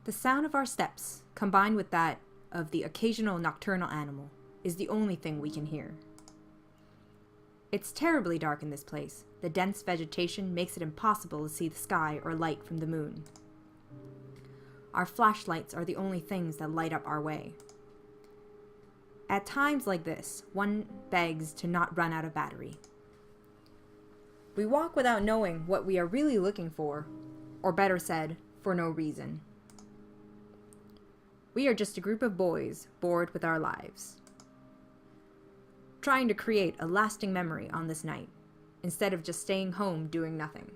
The sound of our steps, combined with that of the occasional nocturnal animal, is the only thing we can hear. It's terribly dark in this place. The dense vegetation makes it impossible to see the sky or light from the moon. Our flashlights are the only things that light up our way. At times like this, one begs to not run out of battery. We walk without knowing what we are really looking for, or better said, for no reason. We are just a group of boys bored with our lives, trying to create a lasting memory on this night, instead of just staying home doing nothing.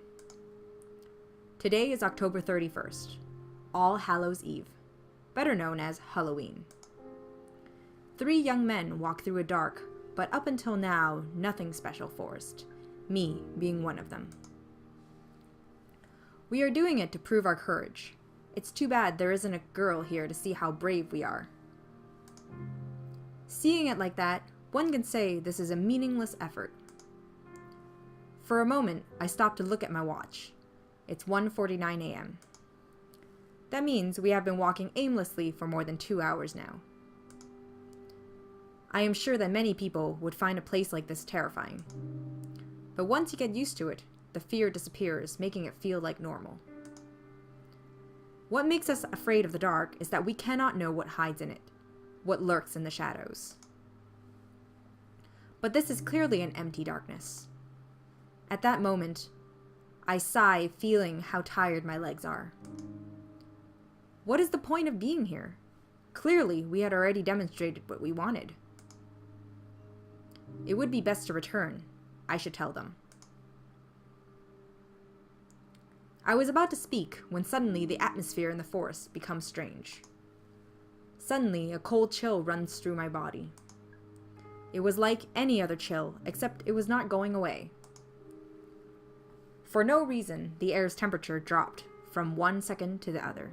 Today is October 31st, All Hallows Eve, better known as Halloween. 3 young men walk through a dark, but up until now, nothing special forest, me being one of them. We are doing it to prove our courage. It's too bad there isn't a girl here to see how brave we are. Seeing it like that, one can say this is a meaningless effort. For a moment, I stop to look at my watch. It's 1:49 a.m. That means we have been walking aimlessly for more than 2 hours now. I am sure that many people would find a place like this terrifying. But once you get used to it, the fear disappears, making it feel like normal. What makes us afraid of the dark is that we cannot know what hides in it, what lurks in the shadows. But this is clearly an empty darkness. At that moment, I sigh, feeling how tired my legs are. What is the point of being here? Clearly, we had already demonstrated what we wanted. It would be best to return, I should tell them. I was about to speak when suddenly the atmosphere in the forest becomes strange. Suddenly, a cold chill runs through my body. It was like any other chill, except it was not going away. For no reason, the air's temperature dropped from one second to the other.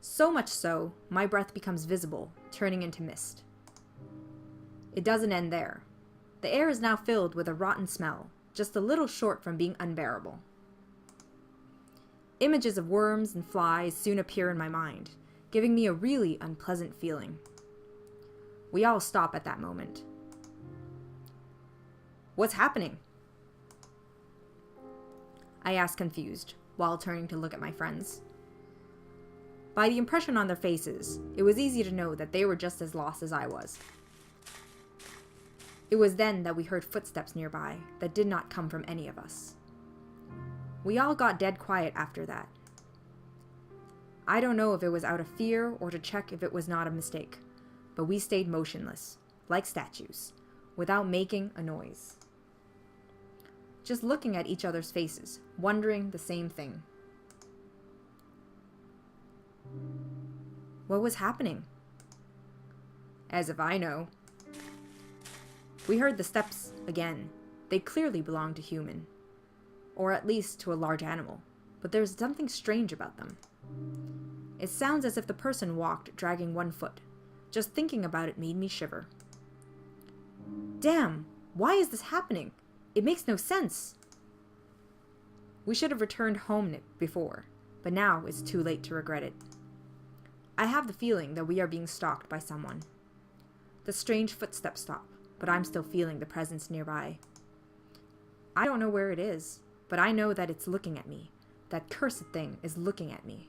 So much so, my breath becomes visible, turning into mist. It doesn't end there. The air is now filled with a rotten smell, just a little short from being unbearable. Images of worms and flies soon appear in my mind, giving me a really unpleasant feeling. We all stop at that moment. What's happening? I ask confused, while turning to look at my friends. By the impression on their faces, it was easy to know that they were just as lost as I was. It was then that we heard footsteps nearby that did not come from any of us. We all got dead quiet after that. I don't know if it was out of fear or to check if it was not a mistake, but we stayed motionless, like statues, without making a noise. Just looking at each other's faces, wondering the same thing. What was happening? As if I know. We heard the steps again. They clearly belonged to human, or at least to a large animal, but there's something strange about them. It sounds as if the person walked dragging one foot. Just thinking about it made me shiver. Damn, why is this happening? It makes no sense. We should have returned home before, but now it's too late to regret it. I have the feeling that we are being stalked by someone. The strange footsteps stop, but I'm still feeling the presence nearby. I don't know where it is, but I know that it's looking at me. That cursed thing is looking at me.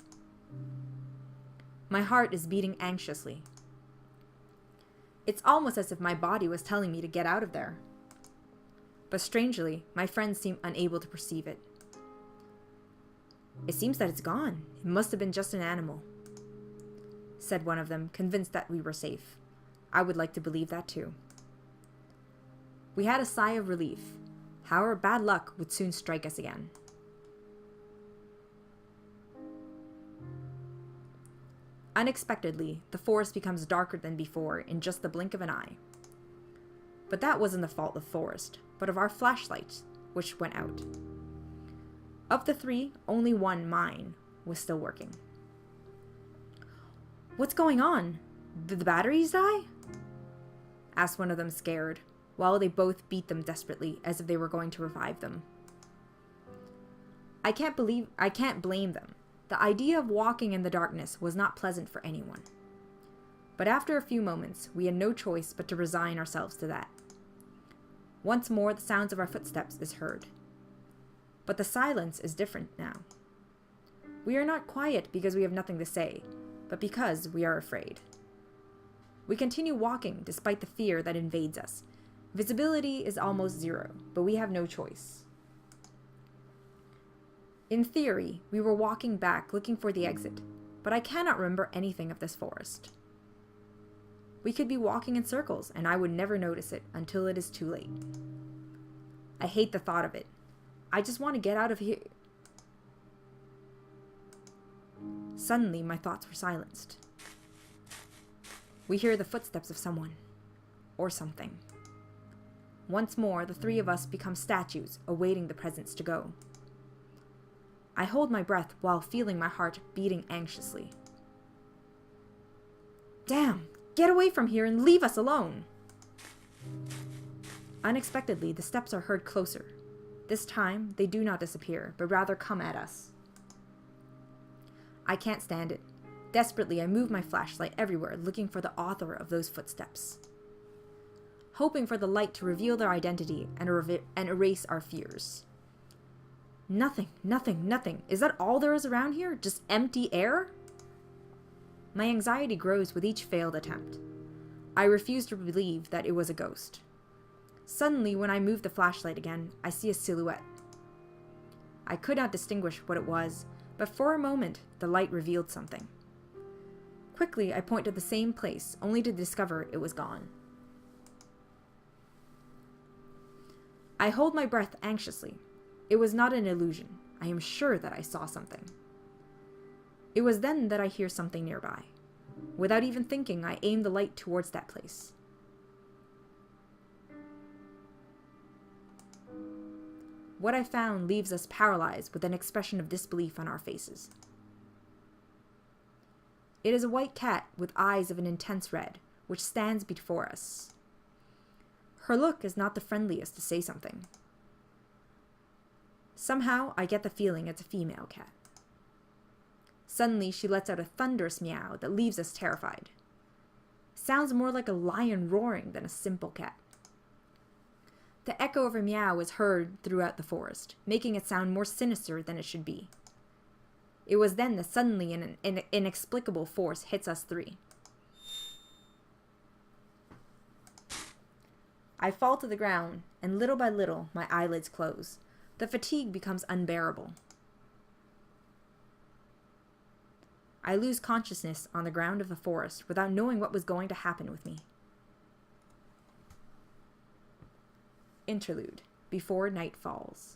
My heart is beating anxiously. It's almost as if my body was telling me to get out of there. But strangely, my friends seem unable to perceive it. It seems that it's gone. It must have been just an animal, said one of them, convinced that we were safe. I would like to believe that too. We had a sigh of relief. However, bad luck would soon strike us again. Unexpectedly, the forest becomes darker than before in just the blink of an eye. But that wasn't the fault of the forest, but of our flashlights, which went out. Of the 3, only one, mine, was still working. What's going on? Did the batteries die? Asked one of them, scared, while they both beat them desperately as if they were going to revive them. I can't blame them. The idea of walking in the darkness was not pleasant for anyone. But after a few moments, we had no choice but to resign ourselves to that. Once more, the sounds of our footsteps is heard. But the silence is different now. We are not quiet because we have nothing to say, but because we are afraid. We continue walking despite the fear that invades us. Visibility is almost zero, but we have no choice. In theory, we were walking back looking for the exit, but I cannot remember anything of this forest. We could be walking in circles, and I would never notice it until it is too late. I hate the thought of it. I just want to get out of here. Suddenly, my thoughts were silenced. We hear the footsteps of someone, or something. Once more, the three of us become statues, awaiting the presence to go. I hold my breath while feeling my heart beating anxiously. Damn! Get away from here and leave us alone! Unexpectedly, the steps are heard closer. This time, they do not disappear, but rather come at us. I can't stand it. Desperately, I move my flashlight everywhere, looking for the author of those footsteps. Hoping for the light to reveal their identity and erase our fears. Nothing, nothing, nothing. Is that all there is around here? Just empty air? My anxiety grows with each failed attempt. I refuse to believe that it was a ghost. Suddenly, when I move the flashlight again, I see a silhouette. I could not distinguish what it was, but for a moment, the light revealed something. Quickly, I point to the same place, only to discover it was gone. I hold my breath anxiously. It was not an illusion. I am sure that I saw something. It was then that I hear something nearby. Without even thinking, I aim the light towards that place. What I found leaves us paralyzed with an expression of disbelief on our faces. It is a white cat with eyes of an intense red, which stands before us. Her look is not the friendliest to say something. Somehow, I get the feeling it's a female cat. Suddenly, she lets out a thunderous meow that leaves us terrified. Sounds more like a lion roaring than a simple cat. The echo of her meow is heard throughout the forest, making it sound more sinister than it should be. It was then that suddenly an inexplicable force hits us three. I fall to the ground, and little by little, my eyelids close. The fatigue becomes unbearable. I lose consciousness on the ground of the forest without knowing what was going to happen with me. Interlude. Before night falls.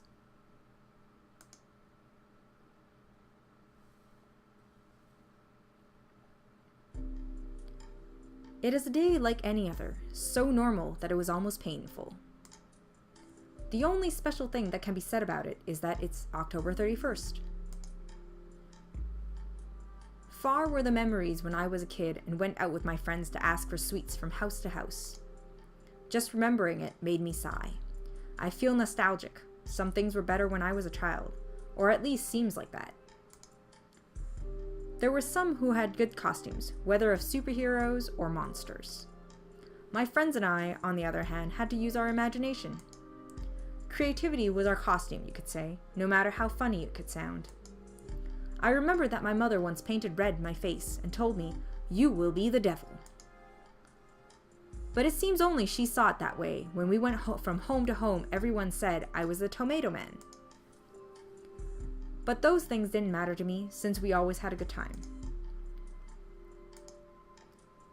It is a day like any other, so normal that it was almost painful. The only special thing that can be said about it is that it's October 31st. Far were the memories when I was a kid and went out with my friends to ask for sweets from house to house. Just remembering it made me sigh. I feel nostalgic. Some things were better when I was a child, or at least seems like that. There were some who had good costumes, whether of superheroes or monsters. My friends and I, on the other hand, had to use our imagination. Creativity was our costume, you could say, no matter how funny it could sound. I remember that my mother once painted red my face and told me, "You will be the devil." But it seems only she saw it that way. When we went from home to home, everyone said I was the Tomato Man. But those things didn't matter to me, since we always had a good time.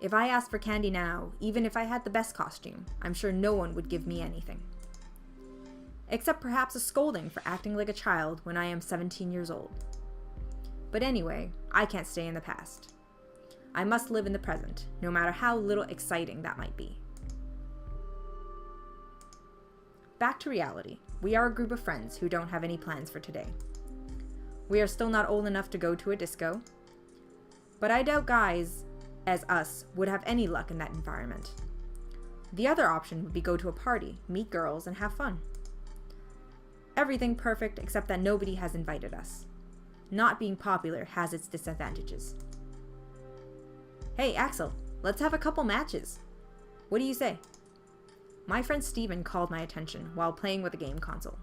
If I asked for candy now, even if I had the best costume, I'm sure no one would give me anything. Except perhaps a scolding for acting like a child when I am 17 years old. But anyway, I can't stay in the past. I must live in the present, no matter how little exciting that might be. Back to reality. We are a group of friends who don't have any plans for today. We are still not old enough to go to a disco, but I doubt guys as us would have any luck in that environment. The other option would be go to a party, meet girls, and have fun. Everything perfect except that nobody has invited us. not being popular has its disadvantages. Hey, Axel, let's have a couple matches. What do you say? My friend Steven called my attention while playing with a game console.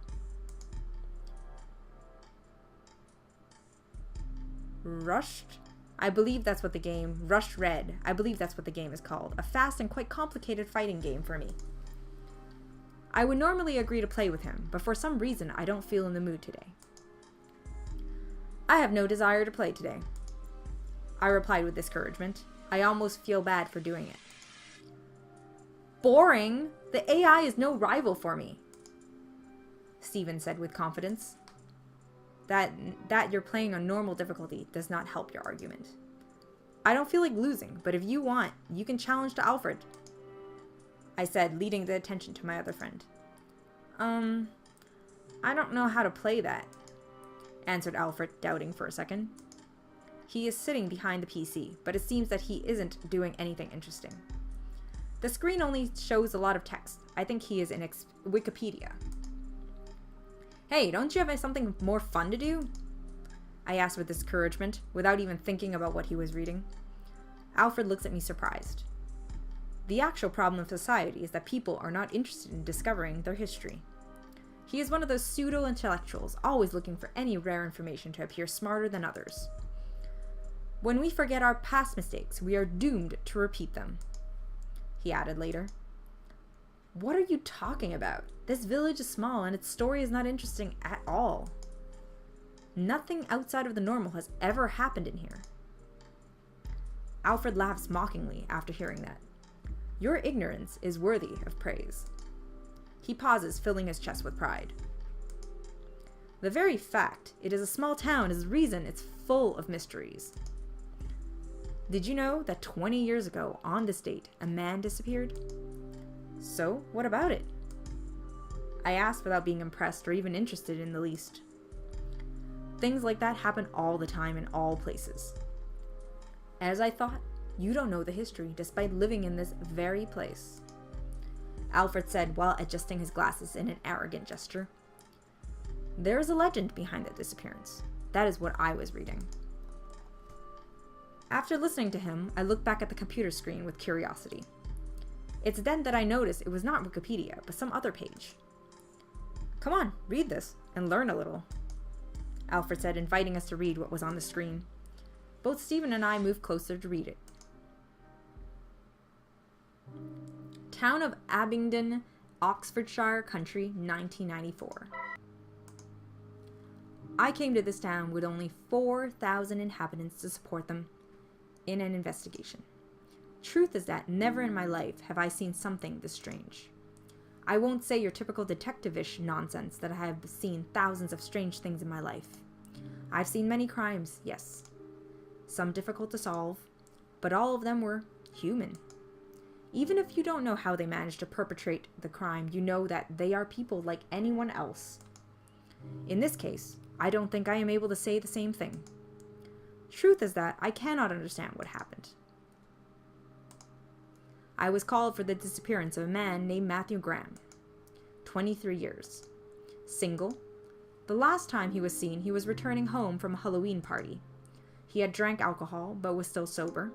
Rushed Red, I believe that's what the game is called. A fast and quite complicated fighting game for me. I would normally agree to play with him, but for some reason I don't feel in the mood today. I have no desire to play today, I replied with discouragement. I almost feel bad for doing it. Boring! The AI is no rival for me, Steven said with confidence. That you're playing on normal difficulty does not help your argument. I don't feel like losing, but if you want, you can challenge to Alfred, I said, leading the attention to my other friend. I don't know how to play that, answered Alfred, doubting for a second. He is sitting behind the PC, but it seems that he isn't doing anything interesting. The screen only shows a lot of text. I think he is in Wikipedia. Hey, don't you have something more fun to do? I asked with discouragement, without even thinking about what he was reading. Alfred looks at me surprised. The actual problem of society is that people are not interested in discovering their history. He is one of those pseudo-intellectuals, always looking for any rare information to appear smarter than others. When we forget our past mistakes, we are doomed to repeat them, he added later. What are you talking about? This village is small and its story is not interesting at all. Nothing outside of the normal has ever happened in here. Alfred laughs mockingly after hearing that. Your ignorance is worthy of praise. He pauses, filling his chest with pride. The very fact it is a small town is the reason it's full of mysteries. Did you know that 20 years ago, on this date, a man disappeared? So, what about it? I asked without being impressed or even interested in the least. Things like that happen all the time in all places. As I thought, you don't know the history despite living in this very place, Alfred said while adjusting his glasses in an arrogant gesture. There is a legend behind the disappearance. That is what I was reading. After listening to him, I looked back at the computer screen with curiosity. It's then that I noticed it was not Wikipedia, but some other page. Come on, read this, and learn a little, Alfred said, inviting us to read what was on the screen. Both Stephen and I moved closer to read it. Town of Abingdon, Oxfordshire Country, 1994. I came to this town with only 4,000 inhabitants to support them in an investigation. Truth is that never in my life have I seen something this strange. I won't say your typical detective-ish nonsense that I have seen thousands of strange things in my life. I've seen many crimes, yes. Some difficult to solve, but all of them were human. Even if you don't know how they managed to perpetrate the crime, you know that they are people like anyone else. In this case, I don't think I am able to say the same thing. Truth is that I cannot understand what happened. I was called for the disappearance of a man named Matthew Graham, 23 years, single. The last time he was seen, he was returning home from a Halloween party. He had drank alcohol, but was still sober,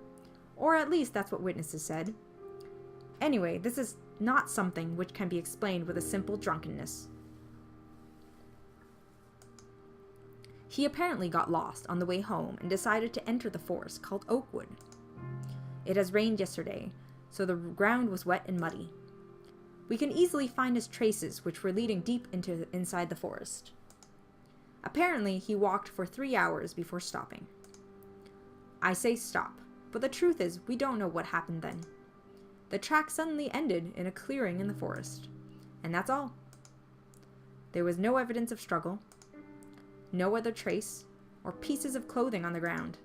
or at least that's what witnesses said. Anyway, this is not something which can be explained with a simple drunkenness. He apparently got lost on the way home and decided to enter the forest called Oakwood. It has rained yesterday, so the ground was wet and muddy. We can easily find his traces, which were leading deep inside the forest. Apparently, he walked for 3 hours before stopping. I say stop, but the truth is we don't know what happened then. The track suddenly ended in a clearing in the forest, and that's all. There was no evidence of struggle, no other trace, or pieces of clothing on the ground.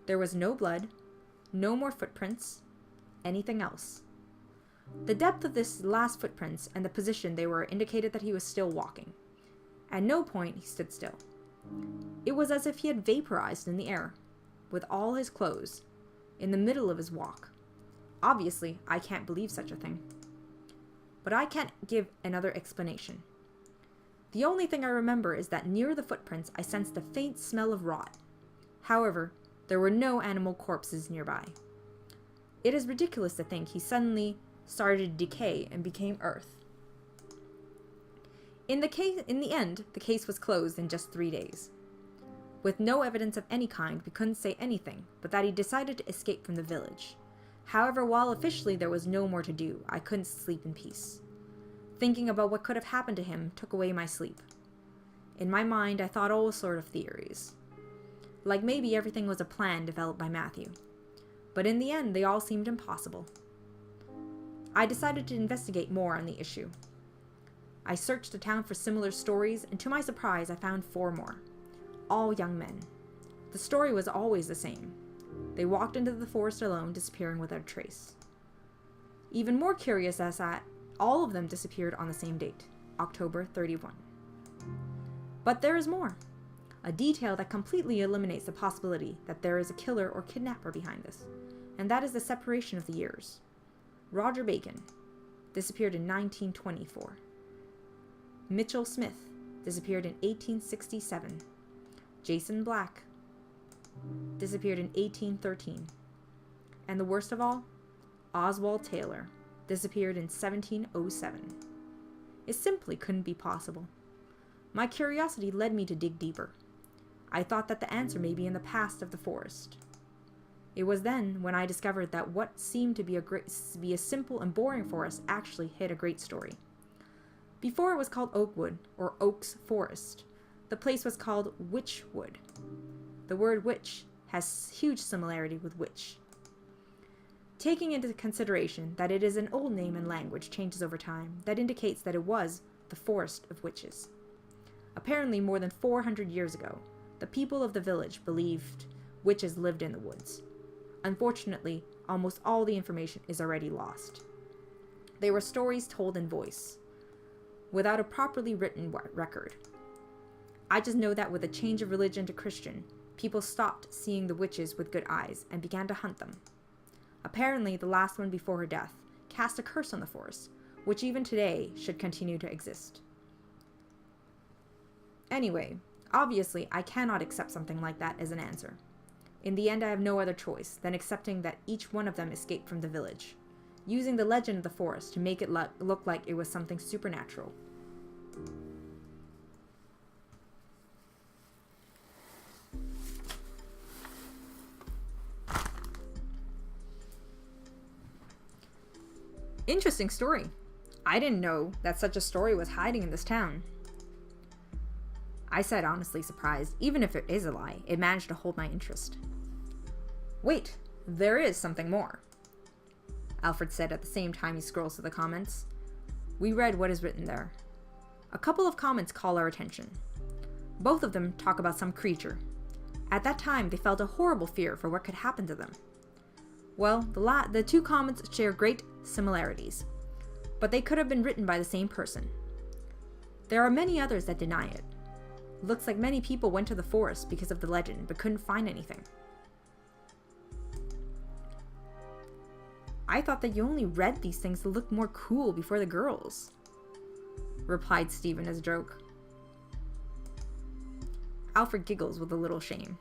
There was no blood, no more footprints, anything else. The depth of this last footprints and the position they were indicated that he was still walking. At no point he stood still. It was as if he had vaporized in the air, with all his clothes, in the middle of his walk. Obviously, I can't believe such a thing. But I can't give another explanation. The only thing I remember is that near the footprints I sensed a faint smell of rot. However, there were no animal corpses nearby. It is ridiculous to think he suddenly started to decay and became earth. In the end, the case was closed in just 3 days. With no evidence of any kind, we couldn't say anything but that he decided to escape from the village. However, while officially there was no more to do, I couldn't sleep in peace. Thinking about what could have happened to him took away my sleep. In my mind, I thought all sorts of theories. Like maybe everything was a plan developed by Matthew. But in the end, they all seemed impossible. I decided to investigate more on the issue. I searched the town for similar stories, and to my surprise, I found 4 more. All young men. The story was always the same. They walked into the forest alone, disappearing without a trace. Even more curious is that all of them disappeared on the same date, October 31. But there is more. A detail that completely eliminates the possibility that there is a killer or kidnapper behind this, and that is the separation of the years. Roger Bacon disappeared in 1924. Mitchell Smith disappeared in 1867. Jason Black disappeared in 1813. And the worst of all, Oswald Taylor disappeared in 1707. It simply couldn't be possible. My curiosity led me to dig deeper. I thought that the answer may be in the past of the forest. It was then when I discovered that what seemed to be a simple and boring forest actually hid a great story. Before it was called Oakwood, or Oaks Forest, the place was called Witchwood. The word witch has huge similarity with witch. Taking into consideration that it is an old name and language changes over time, that indicates that it was the Forest of Witches. Apparently, more than 400 years ago, the people of the village believed witches lived in the woods. Unfortunately, almost all the information is already lost. They were stories told in voice, without a properly written record. I just know that with a change of religion to Christian, people stopped seeing the witches with good eyes and began to hunt them. Apparently, the last one before her death cast a curse on the forest, which even today should continue to exist. Anyway, obviously, I cannot accept something like that as an answer. In the end, I have no other choice than accepting that each one of them escaped from the village, using the legend of the forest to make it look like it was something supernatural. Interesting story. I didn't know that such a story was hiding in this town. I said, honestly surprised. Even if it is a lie, it managed to hold my interest. Wait, there is something more, Alfred said at the same time he scrolls through the comments. We read what is written there. A couple of comments call our attention. Both of them talk about some creature. At that time, they felt a horrible fear for what could happen to them. Well, the 2 comments share great similarities, but they could have been written by the same person. There are many others that deny it. Looks like many people went to the forest because of the legend, but couldn't find anything. I thought that you only read these things to look more cool before the girls, replied Stephen as a joke. Alfred giggles with a little shame.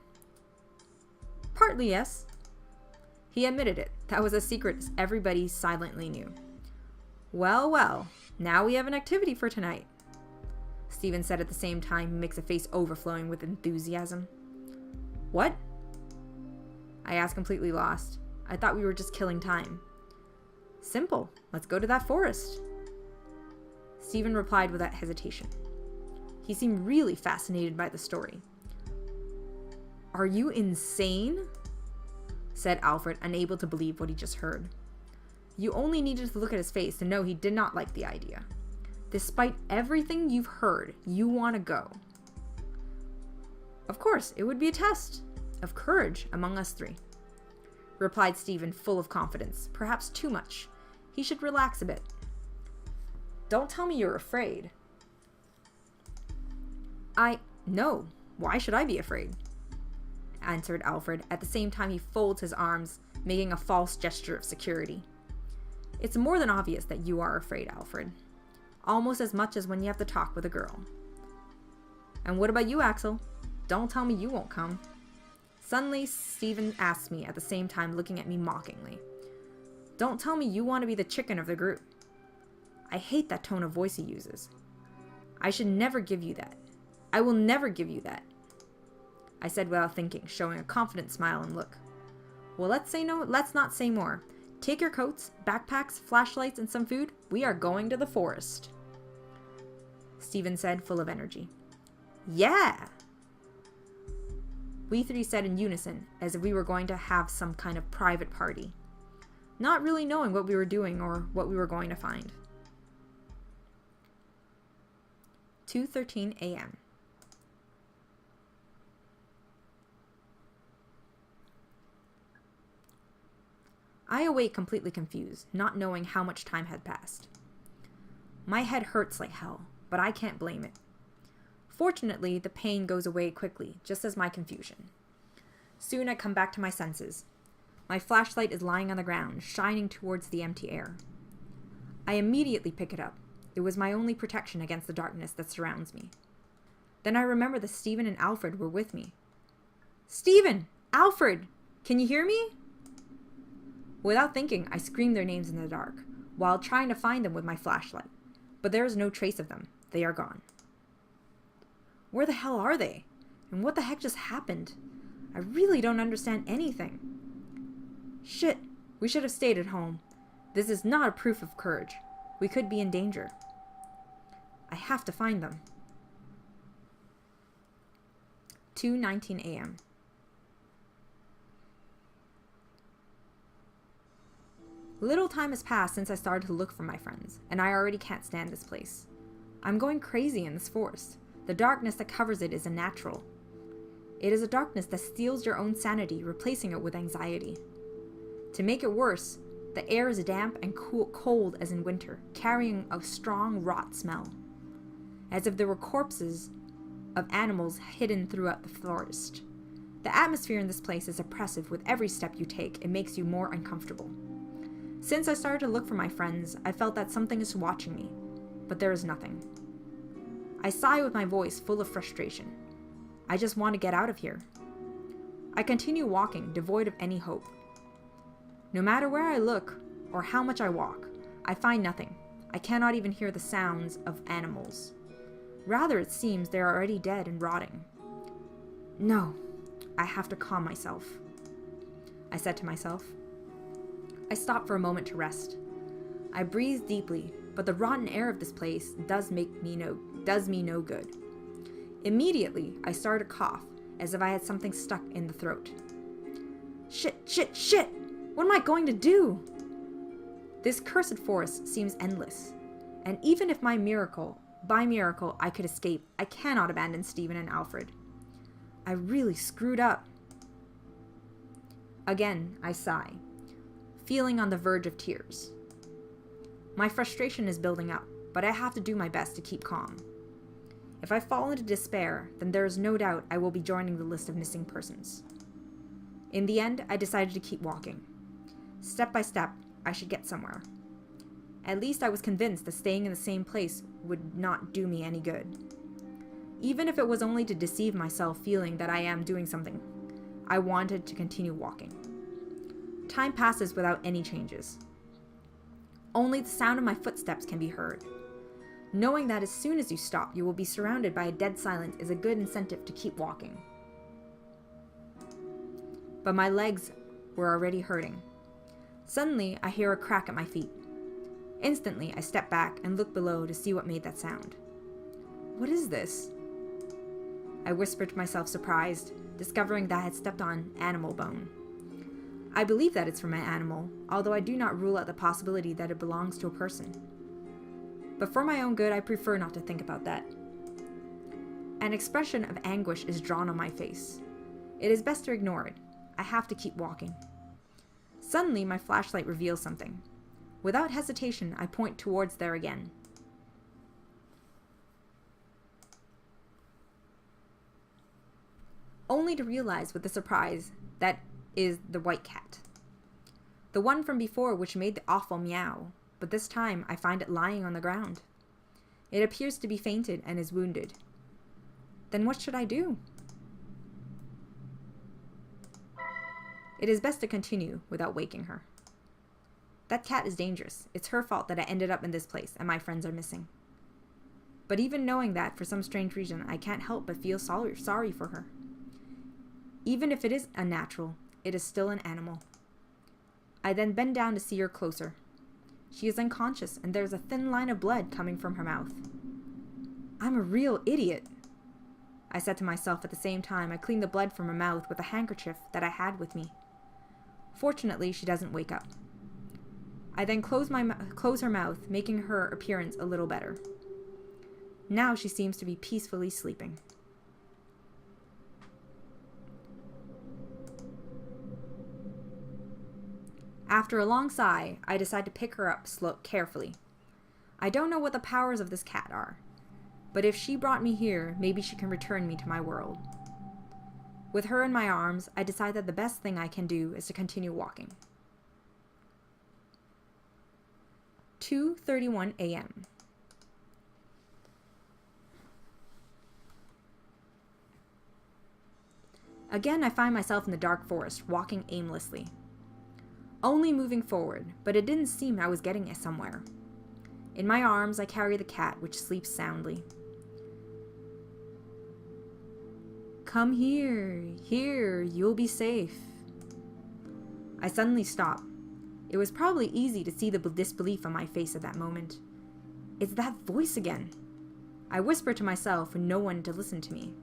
Partly yes. He admitted it. That was a secret everybody silently knew. Well, well, now we have an activity for tonight, Stephen said at the same time he makes a face overflowing with enthusiasm. What? I asked, completely lost. I thought we were just killing time. Simple. Let's go to that forest. Stephen replied without hesitation. He seemed really fascinated by the story. Are you insane? Said Alfred, unable to believe what he just heard. You only needed to look at his face to know he did not like the idea. Despite everything you've heard, you want to go. Of course, it would be a test of courage among us 3, replied Stephen, full of confidence, perhaps too much. He should relax a bit. Don't tell me you're afraid. No. Why should I be afraid? Answered Alfred. At the same time, he folds his arms, making a false gesture of security. It's more than obvious that you are afraid, Alfred. Almost as much as when you have to talk with a girl. And what about you, Axel? Don't tell me you won't come. Suddenly, Stephen asked me at the same time, looking at me mockingly. Don't tell me you want to be the chicken of the group. I hate that tone of voice he uses. I should never give you that. I will never give you that, I said without thinking, showing a confident smile and look. Well, let's not say more. Take your coats, backpacks, flashlights, and some food. We are going to the forest, Stephen said, full of energy. Yeah! We three said in unison, as if we were going to have some kind of private party, not really knowing what we were doing or what we were going to find. 2:13 a.m. I awake completely confused, not knowing how much time had passed. My head hurts like hell, but I can't blame it. Fortunately, the pain goes away quickly, just as my confusion. Soon I come back to my senses. My flashlight is lying on the ground, shining towards the empty air. I immediately pick it up. It was my only protection against the darkness that surrounds me. Then I remember that Stephen and Alfred were with me. Stephen! Alfred! Can you hear me? Without thinking, I scream their names in the dark, while trying to find them with my flashlight. But there is no trace of them. They are gone. Where the hell are they? And what the heck just happened? I really don't understand anything. Shit, we should have stayed at home. This is not a proof of courage. We could be in danger. I have to find them. 2:19 a.m. Little time has passed since I started to look for my friends, and I already can't stand this place. I'm going crazy in this forest. The darkness that covers it is unnatural. It is a darkness that steals your own sanity, replacing it with anxiety. To make it worse, the air is damp and cold as in winter, carrying a strong rot smell, as if there were corpses of animals hidden throughout the forest. The atmosphere in this place is oppressive. With every step you take, it makes you more uncomfortable. Since I started to look for my friends, I felt that something is watching me, but there is nothing. I sigh with my voice full of frustration. I just want to get out of here. I continue walking, devoid of any hope. No matter where I look, or how much I walk, I find nothing. I cannot even hear the sounds of animals. Rather, it seems they are already dead and rotting. No, I have to calm myself, I said to myself. I stopped for a moment to rest. I breathed deeply, but the rotten air of this place does me no good. Immediately, I started to cough, as if I had something stuck in the throat. Shit! What am I going to do? This cursed forest seems endless, and even if by miracle I could escape, I cannot abandon Stephen and Alfred. I really screwed up. Again, I sigh, feeling on the verge of tears. My frustration is building up, but I have to do my best to keep calm. If I fall into despair, then there is no doubt I will be joining the list of missing persons. In the end, I decided to keep walking. Step by step, I should get somewhere. At least I was convinced that staying in the same place would not do me any good. Even if it was only to deceive myself, feeling that I am doing something, I wanted to continue walking. Time passes without any changes. Only the sound of my footsteps can be heard. Knowing that as soon as you stop, you will be surrounded by a dead silence is a good incentive to keep walking. But my legs were already hurting. Suddenly, I hear a crack at my feet. Instantly, I step back and look below to see what made that sound. What is this? I whispered to myself, surprised, discovering that I had stepped on animal bone. I believe that it's from an animal, although I do not rule out the possibility that it belongs to a person. But for my own good, I prefer not to think about that. An expression of anguish is drawn on my face. It is best to ignore it. I have to keep walking. Suddenly, my flashlight reveals something. Without hesitation, I point towards there again. Only to realize with a surprise that is the white cat. The one from before which made the awful meow, but this time I find it lying on the ground. It appears to be fainted and is wounded. Then what should I do? It is best to continue without waking her. That cat is dangerous. It's her fault that I ended up in this place and my friends are missing. But even knowing that, for some strange reason, I can't help but feel sorry for her. Even if it is unnatural, it is still an animal. I then bend down to see her closer. She is unconscious, and there's a thin line of blood coming from her mouth. I'm a real idiot, I said to myself at the same time I cleaned the blood from her mouth with a handkerchief that I had with me. Fortunately, she doesn't wake up. I then close her mouth, making her appearance a little better. Now she seems to be peacefully sleeping. After a long sigh, I decide to pick her up carefully. I don't know what the powers of this cat are, but if she brought me here, maybe she can return me to my world. With her in my arms, I decide that the best thing I can do is to continue walking. 2:31 a.m. Again, I find myself in the dark forest, walking aimlessly. Only moving forward, but it didn't seem I was getting somewhere. In my arms, I carry the cat, which sleeps soundly. Come here, you'll be safe. I suddenly stop. It was probably easy to see the disbelief on my face at that moment. It's that voice again. I whisper to myself with no one to listen to me.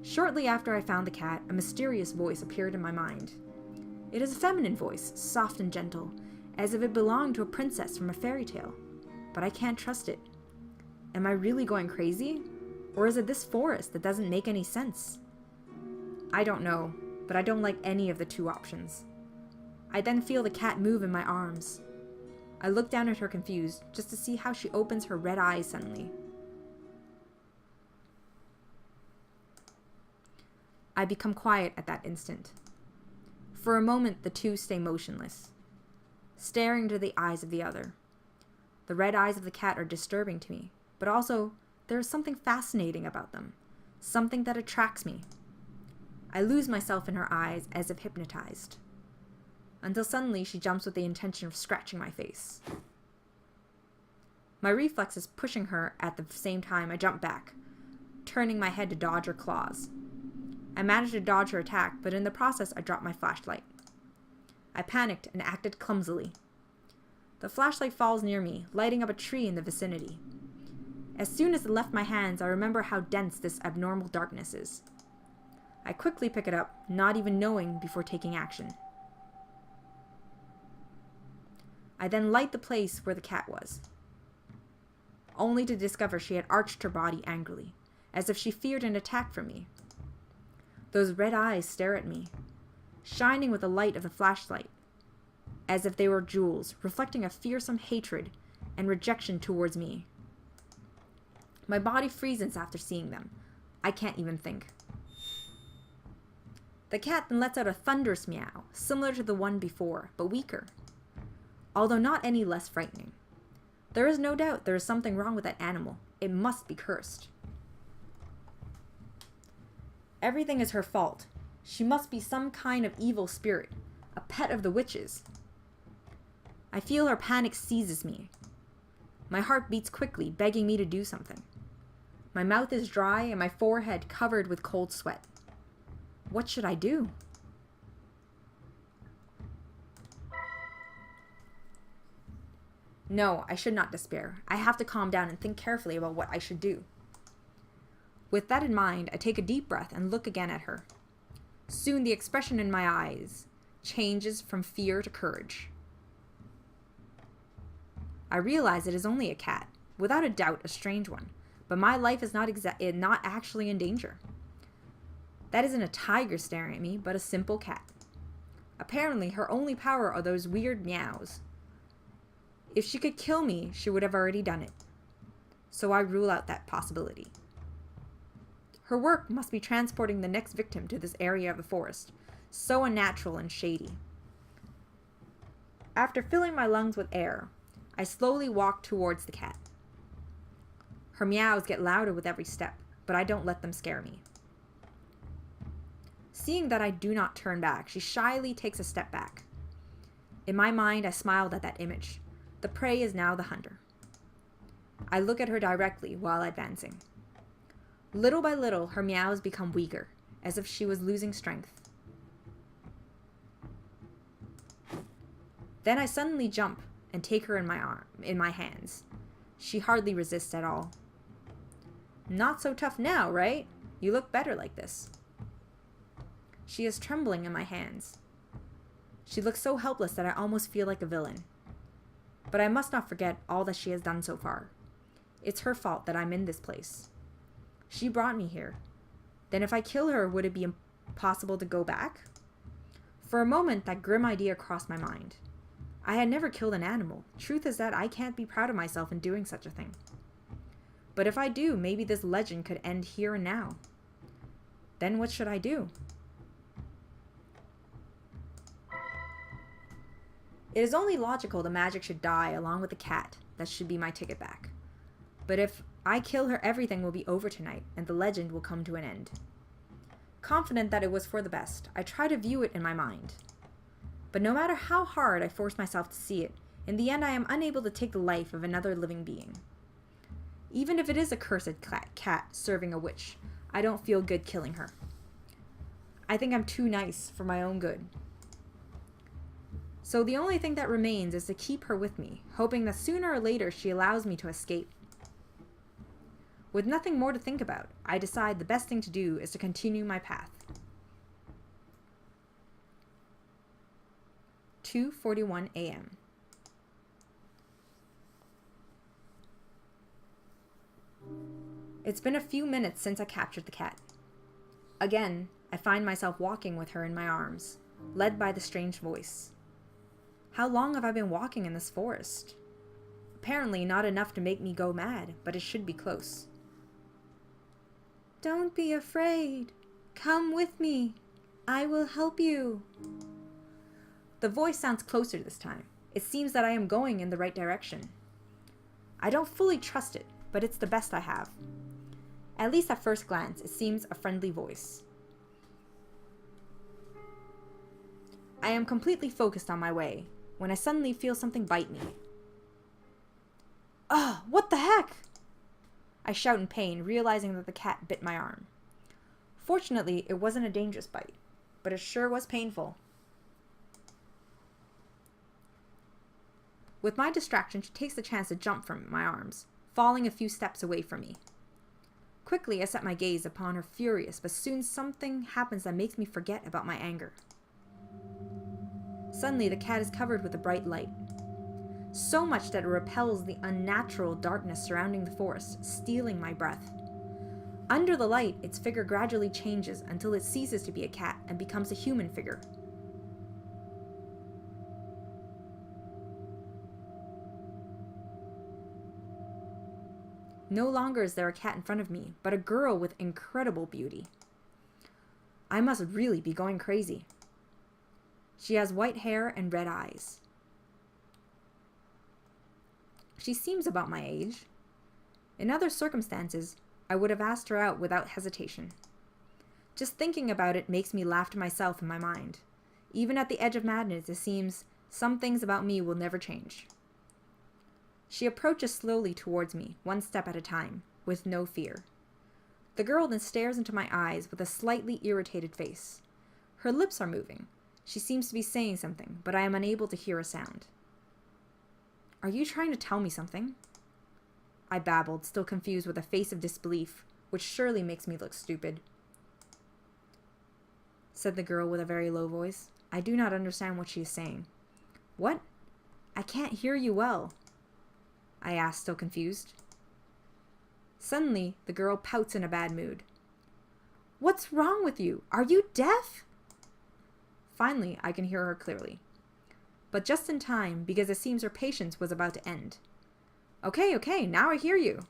Shortly after I found the cat, a mysterious voice appeared in my mind. It is a feminine voice, soft and gentle, as if it belonged to a princess from a fairy tale. But I can't trust it. Am I really going crazy? Or is it this forest that doesn't make any sense? I don't know, but I don't like any of the two options. I then feel the cat move in my arms. I look down at her confused, just to see how she opens her red eyes suddenly. I become quiet at that instant. For a moment, the two stay motionless, staring into the eyes of the other. The red eyes of the cat are disturbing to me, but also there is something fascinating about them, something that attracts me. I lose myself in her eyes as if hypnotized, until suddenly she jumps with the intention of scratching my face. My reflex is pushing her at the same time I jump back, turning my head to dodge her claws. I managed to dodge her attack, but in the process I dropped my flashlight. I panicked and acted clumsily. The flashlight falls near me, lighting up a tree in the vicinity. As soon as it left my hands, I remember how dense this abnormal darkness is. I quickly pick it up, not even knowing before taking action. I then light the place where the cat was, only to discover she had arched her body angrily, as if she feared an attack from me. Those red eyes stare at me, shining with the light of the flashlight, as if they were jewels, reflecting a fearsome hatred and rejection towards me. My body freezes after seeing them. I can't even think. The cat then lets out a thunderous meow, similar to the one before, but weaker, although not any less frightening. There is no doubt there is something wrong with that animal. It must be cursed. Everything is her fault. She must be some kind of evil spirit, a pet of the witches. I feel her panic seizes me. My heart beats quickly, begging me to do something. My mouth is dry and my forehead covered with cold sweat. What should I do? No, I should not despair. I have to calm down and think carefully about what I should do. With that in mind, I take a deep breath and look again at her. Soon the expression in my eyes changes from fear to courage. I realize it is only a cat, without a doubt a strange one, but my life is not actually in danger. That isn't a tiger staring at me, but a simple cat. Apparently, her only power are those weird meows. If she could kill me, she would have already done it. So I rule out that possibility. Her work must be transporting the next victim to this area of the forest, so unnatural and shady. After filling my lungs with air, I slowly walk towards the cat. Her meows get louder with every step. but I don't let them scare me. Seeing that I do not turn back, she shyly takes a step back. In my mind, I smiled at that image. The prey is now the hunter. I look at her directly while advancing. Little by little, her meows become weaker, as if she was losing strength. Then I suddenly jump and take her in my hands. She hardly resists at all. Not so tough now, right? You look better like this. She is trembling in my hands. She looks so helpless that I almost feel like a villain. But I must not forget all that she has done so far. It's her fault that I'm in this place. She brought me here. Then if I kill her, would it be impossible to go back? For a moment, that grim idea crossed my mind. I had never killed an animal. Truth is that I can't be proud of myself in doing such a thing. But if I do, maybe this legend could end here and now. Then what should I do? It is only logical the magic should die along with the cat. That should be my ticket back. But if I kill her, everything will be over tonight, and the legend will come to an end. Confident that it was for the best, I try to view it in my mind. But no matter how hard I force myself to see it, in the end I am unable to take the life of another living being. Even if it is a cursed cat serving a witch, I don't feel good killing her. I think I'm too nice for my own good. So the only thing that remains is to keep her with me, hoping that sooner or later she allows me to escape. With nothing more to think about, I decide the best thing to do is to continue my path. 2:41 a.m. It's been a few minutes since I captured the cat. Again, I find myself walking with her in my arms, led by the strange voice. How long have I been walking in this forest? Apparently not enough to make me go mad, but it should be close. Don't be afraid. Come with me. I will help you. The voice sounds closer this time. It seems that I am going in the right direction. I don't fully trust it, but it's the best I have. At least at first glance, it seems a friendly voice. I am completely focused on my way, when I suddenly feel something bite me. Ugh, what the heck? I shout in pain, realizing that the cat bit my arm. Fortunately, it wasn't a dangerous bite, but it sure was painful. With my distraction, she takes the chance to jump from my arms, falling a few steps away from me. Quickly, I set my gaze upon her furious, but soon something happens that makes me forget about my anger. Suddenly, the cat is covered with a bright light. So much that it repels the unnatural darkness surrounding the forest, stealing my breath. Under the light, its figure gradually changes until it ceases to be a cat and becomes a human figure. No longer is there a cat in front of me, but a girl with incredible beauty. I must really be going crazy. She has white hair and red eyes. She seems about my age. In other circumstances, I would have asked her out without hesitation. Just thinking about it makes me laugh to myself in my mind. Even at the edge of madness, it seems some things about me will never change. She approaches slowly towards me, one step at a time, with no fear. The girl then stares into my eyes with a slightly irritated face. Her lips are moving. She seems to be saying something, but I am unable to hear a sound. Are you trying to tell me something? I babbled, still confused with a face of disbelief, which surely makes me look stupid. Said the girl with a very low voice. I do not understand what she is saying. What? I can't hear you well. I asked, still confused. Suddenly, the girl pouts in a bad mood. What's wrong with you? Are you deaf? Finally, I can hear her clearly. But just in time, because it seems her patience was about to end. Okay, now I hear you,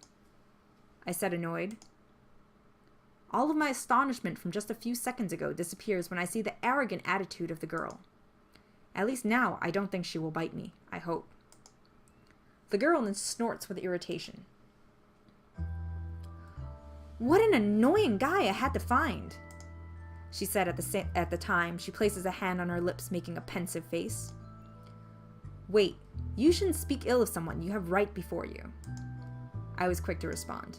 I said, annoyed. All of my astonishment from just a few seconds ago disappears when I see the arrogant attitude of the girl. At least now I don't think she will bite me, I hope. The girl then snorts with irritation. What an annoying guy I had to find, she said at the time. She places a hand on her lips, making a pensive face. Wait, you shouldn't speak ill of someone you have right before you. I was quick to respond.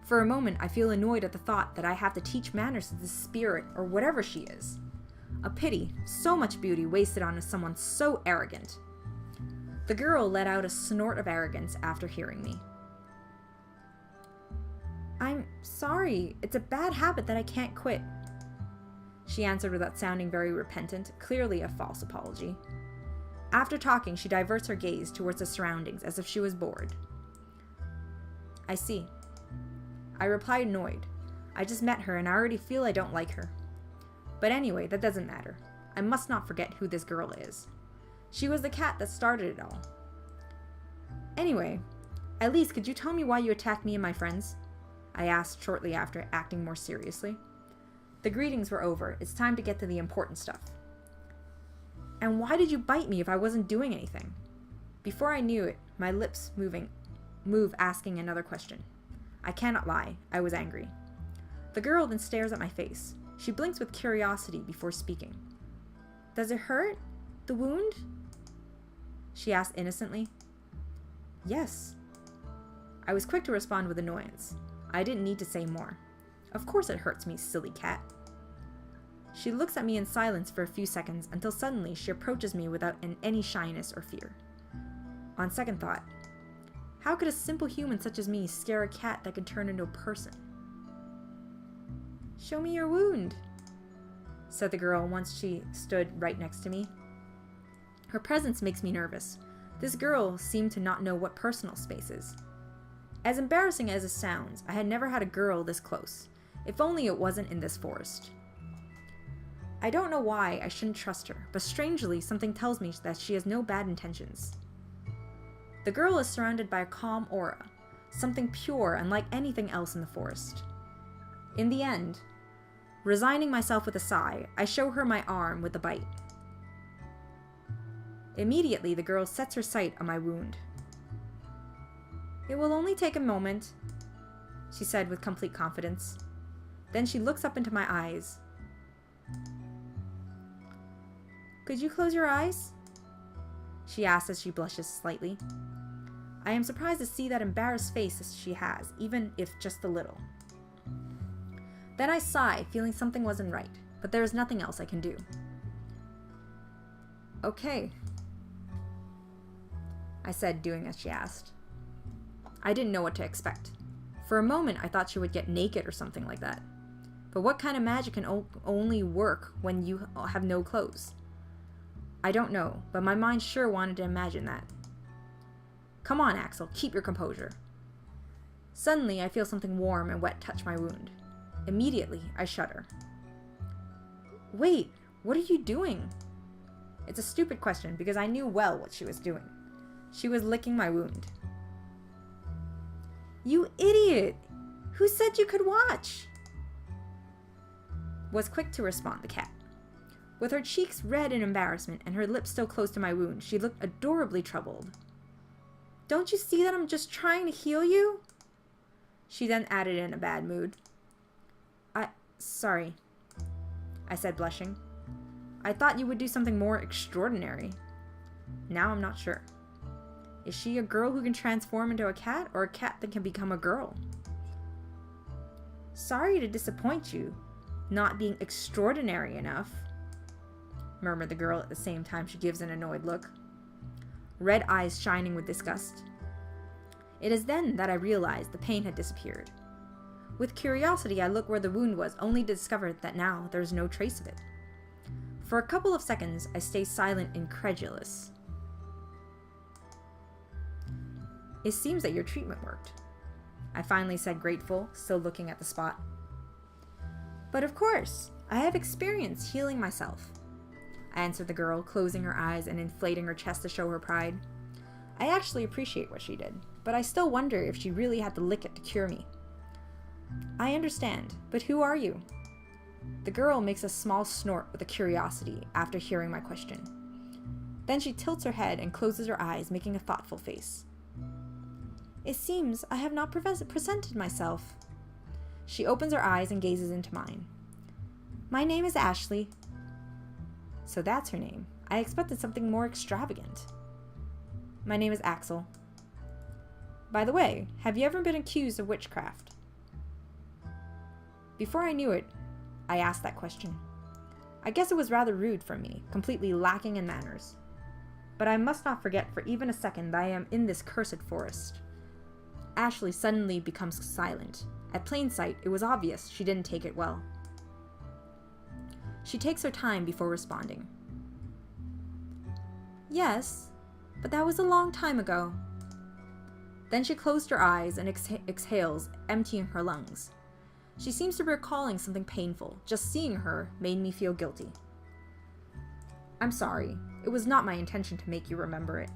For a moment, I feel annoyed at the thought that I have to teach manners to this spirit or whatever she is. A pity, so much beauty wasted on someone so arrogant. The girl let out a snort of arrogance after hearing me. I'm sorry, it's a bad habit that I can't quit, she answered without sounding very repentant, clearly a false apology. After talking, she diverts her gaze towards the surroundings as if she was bored. I see. I replied, annoyed. I just met her and I already feel I don't like her. But anyway, that doesn't matter. I must not forget who this girl is. She was the cat that started it all. Anyway, at least could you tell me why you attacked me and my friends? I asked shortly after, acting more seriously. The greetings were over. It's time to get to the important stuff. And why did you bite me if I wasn't doing anything? Before I knew it, my lips move asking another question. I cannot lie, I was angry. The girl then stares at my face. She blinks with curiosity before speaking. Does it hurt? The wound? She asked innocently. Yes. I was quick to respond with annoyance. I didn't need to say more. Of course it hurts me, silly cat. She looks at me in silence for a few seconds until suddenly she approaches me without any shyness or fear. On second thought, how could a simple human such as me scare a cat that could turn into a person? Show me your wound, said the girl once she stood right next to me. Her presence makes me nervous. This girl seemed to not know what personal space is. As embarrassing as it sounds, I had never had a girl this close. If only it wasn't in this forest. I don't know why I shouldn't trust her, but strangely something tells me that she has no bad intentions. The girl is surrounded by a calm aura, something pure unlike anything else in the forest. In the end, resigning myself with a sigh, I show her my arm with the bite. Immediately, the girl sets her sight on my wound. It will only take a moment, she said with complete confidence. Then she looks up into my eyes. Could you close your eyes? She asks as she blushes slightly. I am surprised to see that embarrassed face as she has, even if just a little. Then I sigh, feeling something wasn't right, but there is nothing else I can do. Okay, I said, doing as she asked. I didn't know what to expect. For a moment, I thought she would get naked or something like that. But what kind of magic can only work when you have no clothes? I don't know, but my mind sure wanted to imagine that. Come on, Axel, keep your composure. Suddenly, I feel something warm and wet touch my wound. Immediately, I shudder. Wait, what are you doing? It's a stupid question because I knew well what she was doing. She was licking my wound. You idiot! Who said you could watch? Was quick to respond the cat. With her cheeks red in embarrassment and her lips still close to my wound, she looked adorably troubled. Don't you see that I'm just trying to heal you? She then added in a bad mood. Sorry, I said, blushing. I thought you would do something more extraordinary. Now I'm not sure. Is she a girl who can transform into a cat, or a cat that can become a girl? Sorry to disappoint you, not being extraordinary enough, murmured the girl at the same time she gives an annoyed look, red eyes shining with disgust. It is then that I realized the pain had disappeared. With curiosity, I look where the wound was, only to discover that now there is no trace of it. For a couple of seconds, I stay silent, incredulous. It seems that your treatment worked, I finally said, grateful, still looking at the spot. But of course, I have experience healing myself, I answered the girl, closing her eyes and inflating her chest to show her pride. I actually appreciate what she did, but I still wonder if she really had to lick it to cure me. I understand, but who are you? The girl makes a small snort with a curiosity after hearing my question. Then she tilts her head and closes her eyes, making a thoughtful face. It seems I have not presented myself. She opens her eyes and gazes into mine. My name is Ashley. So that's her name. I expected something more extravagant. My name is Axel. By the way, have you ever been accused of witchcraft? Before I knew it, I asked that question. I guess it was rather rude from me, completely lacking in manners. But I must not forget for even a second that I am in this cursed forest. Ashley suddenly becomes silent. At plain sight, it was obvious she didn't take it well. She takes her time before responding. Yes, but that was a long time ago. Then she closed her eyes and exhales, emptying her lungs. She seems to be recalling something painful. Just seeing her made me feel guilty. I'm sorry. It was not my intention to make you remember it.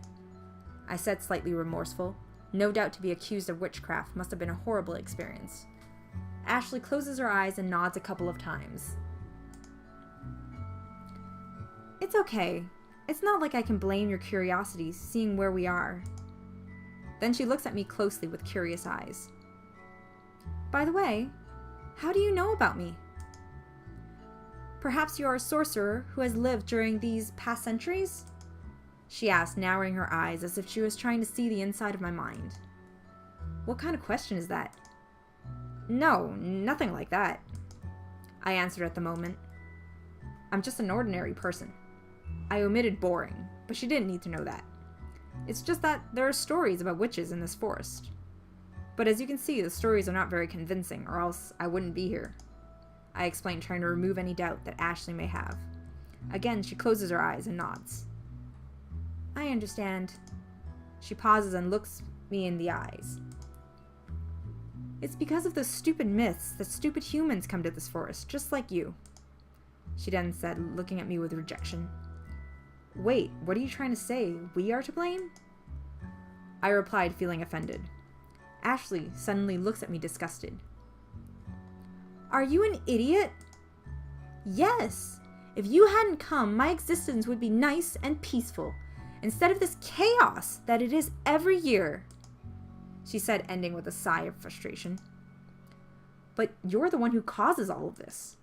I said, slightly remorseful. No doubt to be accused of witchcraft must have been a horrible experience. Ashley closes her eyes and nods a couple of times. It's okay. It's not like I can blame your curiosity, seeing where we are. Then she looks at me closely with curious eyes. By the way, how do you know about me? Perhaps you are a sorcerer who has lived during these past centuries? She asked, narrowing her eyes as if she was trying to see the inside of my mind. What kind of question is that? No, nothing like that, I answered at the moment. I'm just an ordinary person. I omitted boring, but she didn't need to know that. It's just that there are stories about witches in this forest. But as you can see, the stories are not very convincing, or else I wouldn't be here, I explained, trying to remove any doubt that Ashley may have. Again, she closes her eyes and nods. I understand. She pauses and looks me in the eyes. It's because of the stupid myths that stupid humans come to this forest, just like you, she then said, looking at me with rejection. Wait, what are you trying to say? We are to blame? I replied, feeling offended. Ashley suddenly looks at me disgusted. Are you an idiot? Yes. If you hadn't come, my existence would be nice and peaceful, instead of this chaos that it is every year, she said, ending with a sigh of frustration. But you're the one who causes all of this,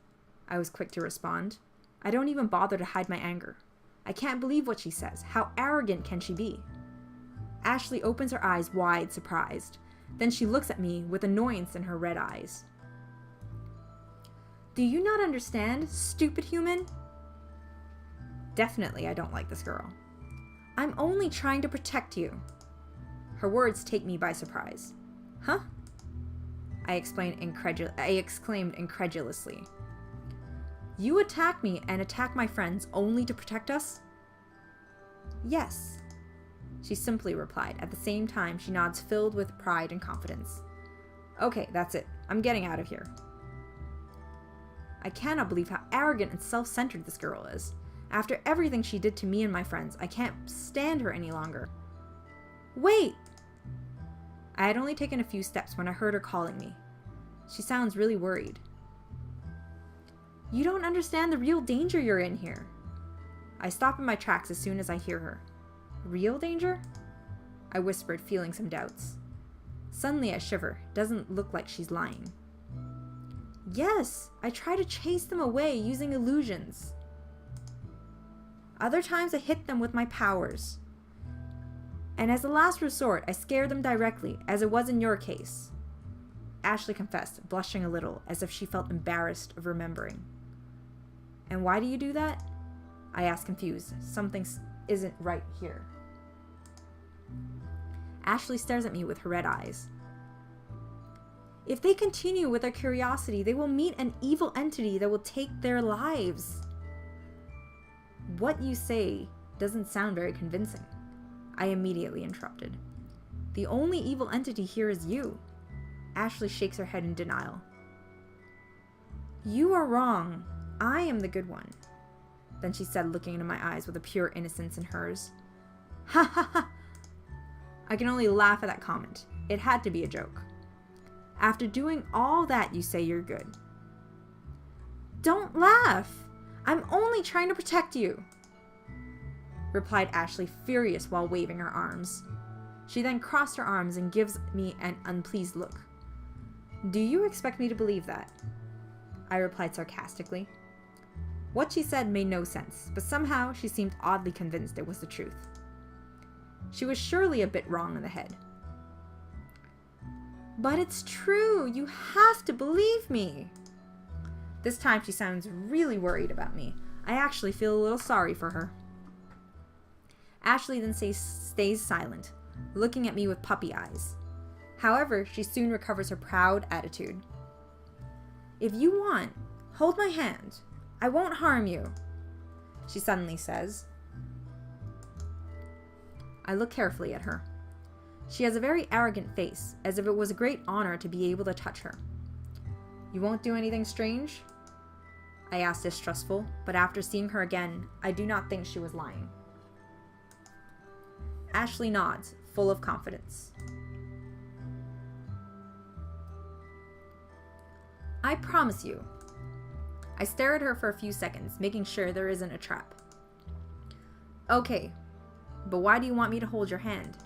I was quick to respond. I don't even bother to hide my anger. I can't believe what she says. How arrogant can she be? Ashley opens her eyes wide, surprised. Then she looks at me with annoyance in her red eyes. Do you not understand, stupid human? Definitely I don't like this girl. I'm only trying to protect you. Her words take me by surprise. Huh? I exclaimed incredulously. You attack me and attack my friends only to protect us? Yes, she simply replied. At the same time, she nods, filled with pride and confidence. Okay, that's it. I'm getting out of here. I cannot believe how arrogant and self-centered this girl is. After everything she did to me and my friends, I can't stand her any longer. Wait! I had only taken a few steps when I heard her calling me. She sounds really worried. You don't understand the real danger you're in here. I stop in my tracks as soon as I hear her. Real danger? I whispered, feeling some doubts. Suddenly I shiver. Doesn't look like she's lying. Yes, I try to chase them away using illusions. Other times I hit them with my powers. And as a last resort, I scare them directly, as it was in your case. Ashley confessed, blushing a little, as if she felt embarrassed of remembering. And why do you do that? I asked, confused. Something isn't right here. Ashley stares at me with her red eyes. If they continue with their curiosity, they will meet an evil entity that will take their lives. What you say doesn't sound very convincing, I immediately interrupted. The only evil entity here is you. Ashley shakes her head in denial. You are wrong. I am the good one. Then she said, looking into my eyes with a pure innocence in hers. Ha ha ha! I can only laugh at that comment. It had to be a joke. After doing all that, you say you're good. Don't laugh! I'm only trying to protect you, replied Ashley, furious while waving her arms. She then crossed her arms and gives me an unpleased look. Do you expect me to believe that? I replied sarcastically. What she said made no sense, but somehow she seemed oddly convinced it was the truth. She was surely a bit wrong in the head. But it's true! You have to believe me! This time she sounds really worried about me. I actually feel a little sorry for her. Ashley then stays silent, looking at me with puppy eyes. However, she soon recovers her proud attitude. If you want, hold my hand. I won't harm you, she suddenly says. I look carefully at her. She has a very arrogant face, as if it was a great honor to be able to touch her. You won't do anything strange? I asked distrustful, but after seeing her again, I do not think she was lying. Ashley nods, full of confidence. I promise you. I stare at her for a few seconds, making sure there isn't a trap. Okay, but why do you want me to hold your hand?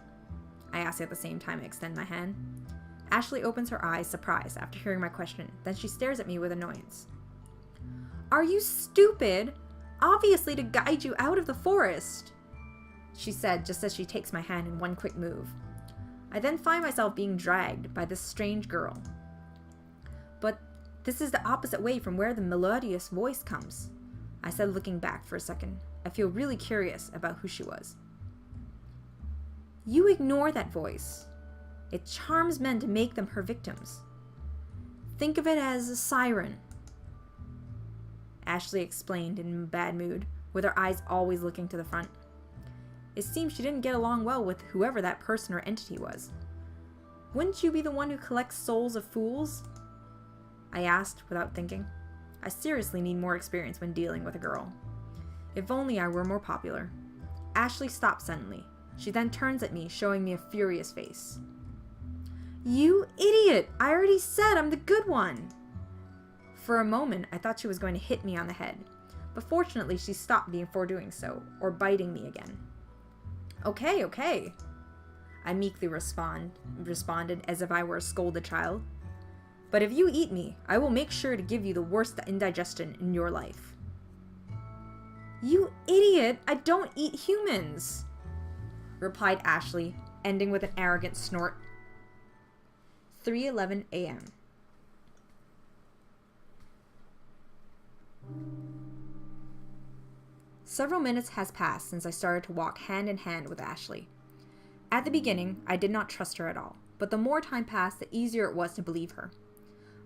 I ask at the same time I extend my hand. Ashley opens her eyes, surprised, after hearing my question. Then she stares at me with annoyance. Are you stupid? Obviously to guide you out of the forest, she said just as she takes my hand in one quick move. I then find myself being dragged by this strange girl. But this is the opposite way from where the melodious voice comes, I said, looking back for a second. I feel really curious about who she was. You ignore that voice. It charms men to make them her victims. Think of it as a siren, Ashley explained in a bad mood, with her eyes always looking to the front. It seems she didn't get along well with whoever that person or entity was. Wouldn't you be the one who collects souls of fools? I asked without thinking. I seriously need more experience when dealing with a girl. If only I were more popular. Ashley stopped suddenly. She then turns at me, showing me a furious face. You idiot! I already said I'm the good one! For a moment, I thought she was going to hit me on the head, but fortunately she stopped me before doing so, or biting me again. Okay, I meekly responded as if I were a scolded child. But if you eat me, I will make sure to give you the worst indigestion in your life. You idiot! I don't eat humans! Replied Ashley, ending with an arrogant snort. 3:11 a.m. Several minutes has passed since I started to walk hand in hand with Ashley. At the beginning, I did not trust her at all, but the more time passed, the easier it was to believe her.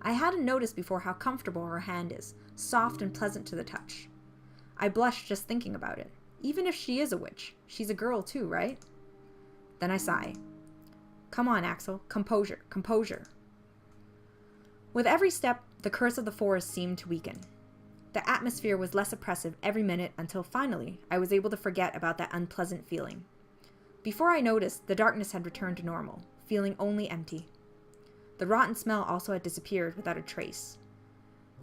I hadn't noticed before how comfortable her hand is, soft and pleasant to the touch. I blushed just thinking about it. Even if she is a witch, she's a girl too, right? Then I sigh. Come on, Axel. Composure, composure. With every step, the curse of the forest seemed to weaken. The atmosphere was less oppressive every minute until finally I was able to forget about that unpleasant feeling. Before I noticed, the darkness had returned to normal, feeling only empty. The rotten smell also had disappeared without a trace.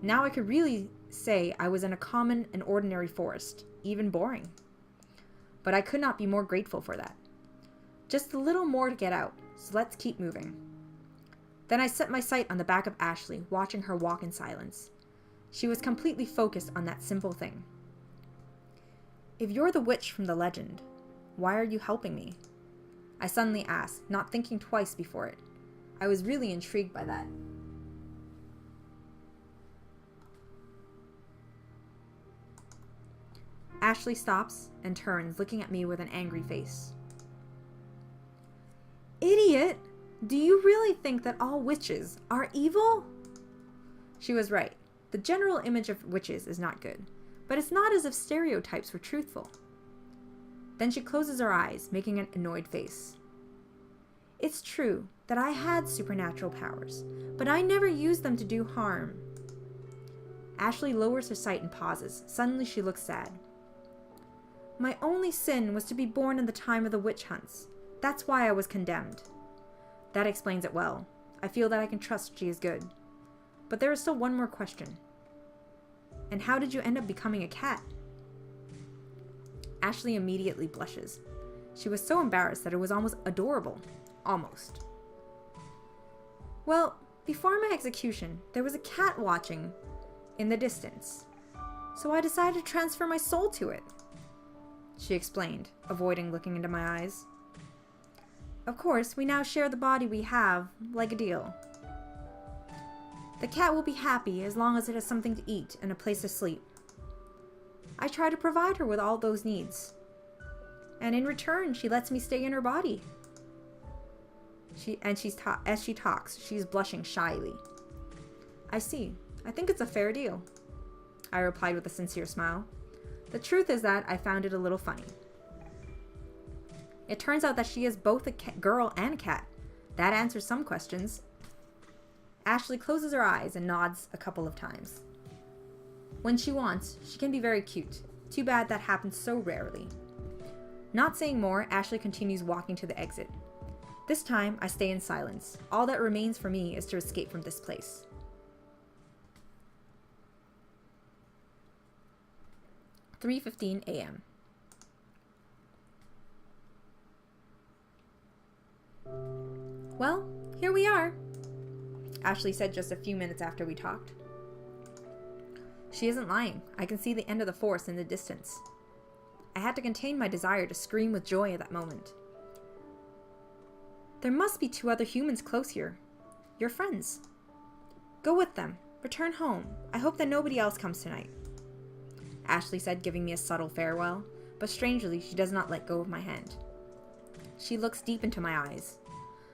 Now I could really say I was in a common and ordinary forest, even boring. But I could not be more grateful for that. Just a little more to get out, so let's keep moving. Then I set my sight on the back of Ashley, watching her walk in silence. She was completely focused on that simple thing. If you're the witch from the legend, why are you helping me? I suddenly asked, not thinking twice before it. I was really intrigued by that. Ashley stops and turns, looking at me with an angry face. Idiot! Do you really think that all witches are evil? She was right. The general image of witches is not good, but it's not as if stereotypes were truthful. Then she closes her eyes, making an annoyed face. It's true that I had supernatural powers, but I never used them to do harm. Ashley lowers her sight and pauses. Suddenly she looks sad. My only sin was to be born in the time of the witch hunts. That's why I was condemned. That explains it well. I feel that I can trust she is good. But there is still one more question. And how did you end up becoming a cat? Ashley immediately blushes. She was so embarrassed that it was almost adorable. Almost. Well, Before my execution, there was a cat watching in the distance, so I decided to transfer my soul to it, she explained, avoiding looking into my eyes. Of course, we now share the body we have, like a deal. The cat will be happy as long as it has something to eat and a place to sleep. I try to provide her with all those needs. And in return, she lets me stay in her body. As she talks, she's blushing shyly. I see. I think it's a fair deal, I replied with a sincere smile. The truth is that I found it a little funny. It turns out that she is both a girl and a cat. That answers some questions. Ashley closes her eyes and nods a couple of times. When she wants, she can be very cute. Too bad that happens so rarely. Not saying more, Ashley continues walking to the exit. This time, I stay in silence. All that remains for me is to escape from this place. "3:15 a.m. Well, here we are, Ashley said just a few minutes after we talked. She isn't lying. I can see the end of the forest in the distance. I had to contain my desire to scream with joy at that moment. There must be 2 other humans close here. Your friends. Go with them. Return home. I hope that nobody else comes tonight, Ashley said, giving me a subtle farewell, but strangely, she does not let go of my hand. She looks deep into my eyes.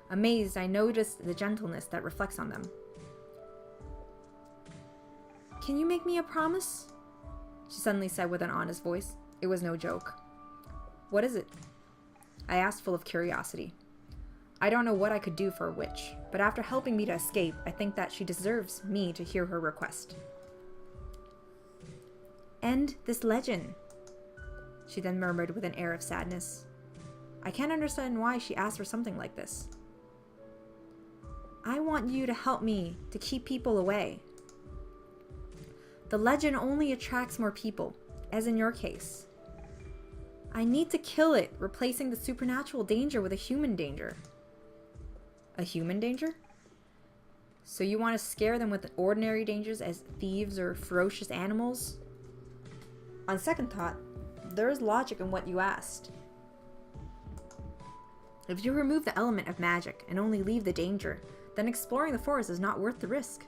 Amazed, I notice the gentleness that reflects on them. Can you make me a promise? She suddenly said with an honest voice. It was no joke. What is it? I asked, full of curiosity. I don't know what I could do for a witch, but after helping me to escape, I think that she deserves me to hear her request. End this legend, she then murmured with an air of sadness. I can't understand why she asked for something like this. I want you to help me to keep people away. The legend only attracts more people, as in your case. I need to kill it, replacing the supernatural danger with a human danger. A human danger? So you want to scare them with ordinary dangers as thieves or ferocious animals? On second thought, there is logic in what you asked. If you remove the element of magic and only leave the danger, then exploring the forest is not worth the risk.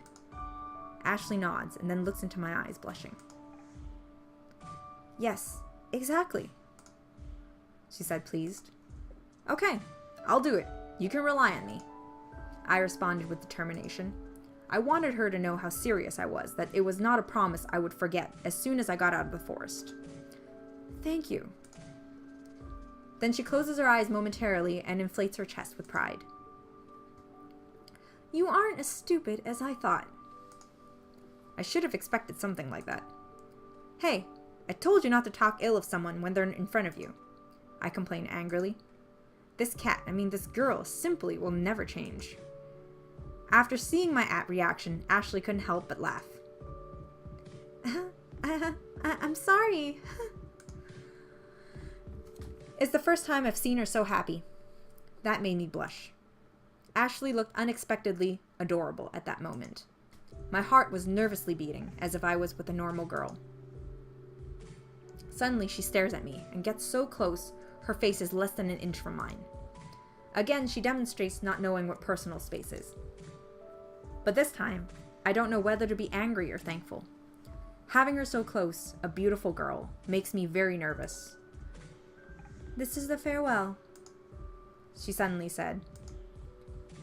Ashley nods and then looks into my eyes, blushing. Yes, exactly, she said, pleased. Okay, I'll do it. You can rely on me, I responded with determination. I wanted her to know how serious I was, that it was not a promise I would forget as soon as I got out of the forest. Thank you. Then she closes her eyes momentarily and inflates her chest with pride. You aren't as stupid as I thought. I should have expected something like that. Hey, I told you not to talk ill of someone when they're in front of you, I complained angrily. This girl simply will never change. After seeing my reaction, Ashley couldn't help but laugh. I'm sorry. It's the first time I've seen her so happy. That made me blush. Ashley looked unexpectedly adorable at that moment. My heart was nervously beating, as if I was with a normal girl. Suddenly, she stares at me and gets so close, her face is less than an inch from mine. Again, she demonstrates not knowing what personal space is. But this time, I don't know whether to be angry or thankful. Having her so close, a beautiful girl, makes me very nervous. This is the farewell, she suddenly said.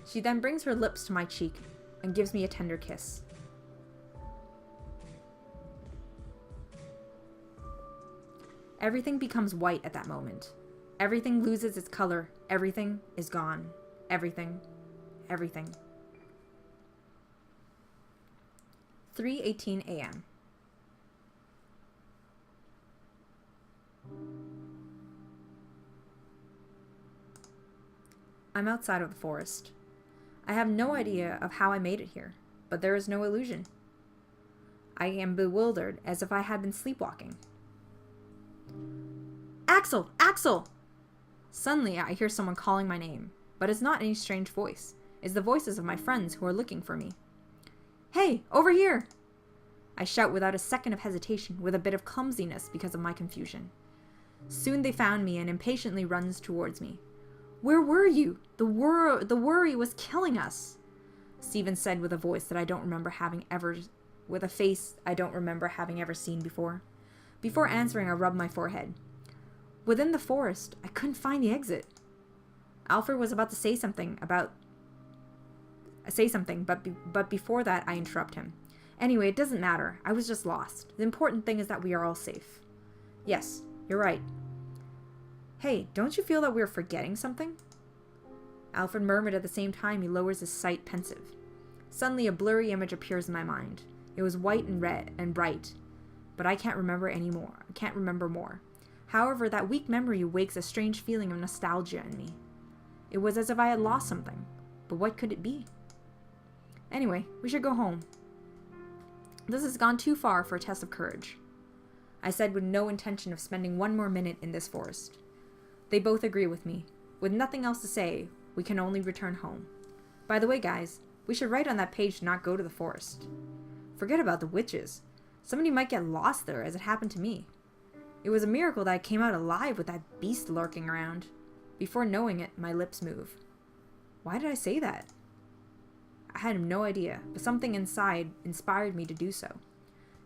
She then brings her lips to my cheek and gives me a tender kiss. Everything becomes white at that moment. Everything loses its color. Everything is gone. Everything. 3:18 a.m. I'm outside of the forest. I have no idea of how I made it here, but there is no illusion. I am bewildered, as if I had been sleepwalking. Axel! Axel! Suddenly, I hear someone calling my name, but it's not any strange voice. is the voices of my friends who are looking for me. Hey, over here! I shout without a second of hesitation, with a bit of clumsiness because of my confusion. Soon they found me and impatiently runs towards me. Where were you? The worry was killing us, Stephen said with a voice that I don't remember having ever, with a face I don't remember having ever seen before. Before answering, I rubbed my forehead. Within the forest, I couldn't find the exit. Alfred was about to say something, but before that, I interrupt him. Anyway, it doesn't matter. I was just lost. The important thing is that we are all safe. Yes, you're right. Hey, don't you feel that we're forgetting something? Alfred murmured at the same time he lowers his sight pensive. Suddenly a blurry image appears in my mind. It was white and red and bright, but I can't remember anymore. I can't remember more. However, that weak memory wakes a strange feeling of nostalgia in me. It was as if I had lost something, but what could it be? Anyway, we should go home. This has gone too far for a test of courage, I said with no intention of spending one more minute in this forest. They both agree with me. With nothing else to say, we can only return home. By the way, guys, we should write on that page to not go to the forest. Forget about the witches. Somebody might get lost there, as it happened to me. It was a miracle that I came out alive with that beast lurking around. Before knowing it, my lips move. Why did I say that? I had no idea, but something inside inspired me to do so.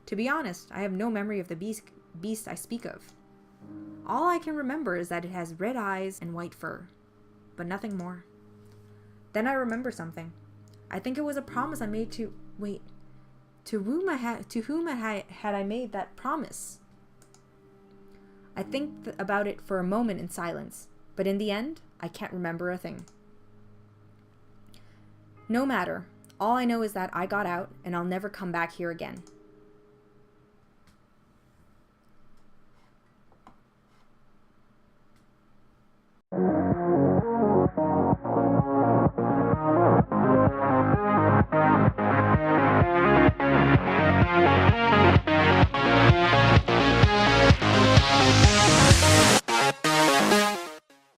To be honest, I have no memory of the beast I speak of. All I can remember is that it has red eyes and white fur, but nothing more. Then I remember something. I think it was a promise I made to... Wait. To whom had I made that promise? I think about it for a moment in silence, but in the end, I can't remember a thing. No matter. All I know is that I got out, and I'll never come back here again.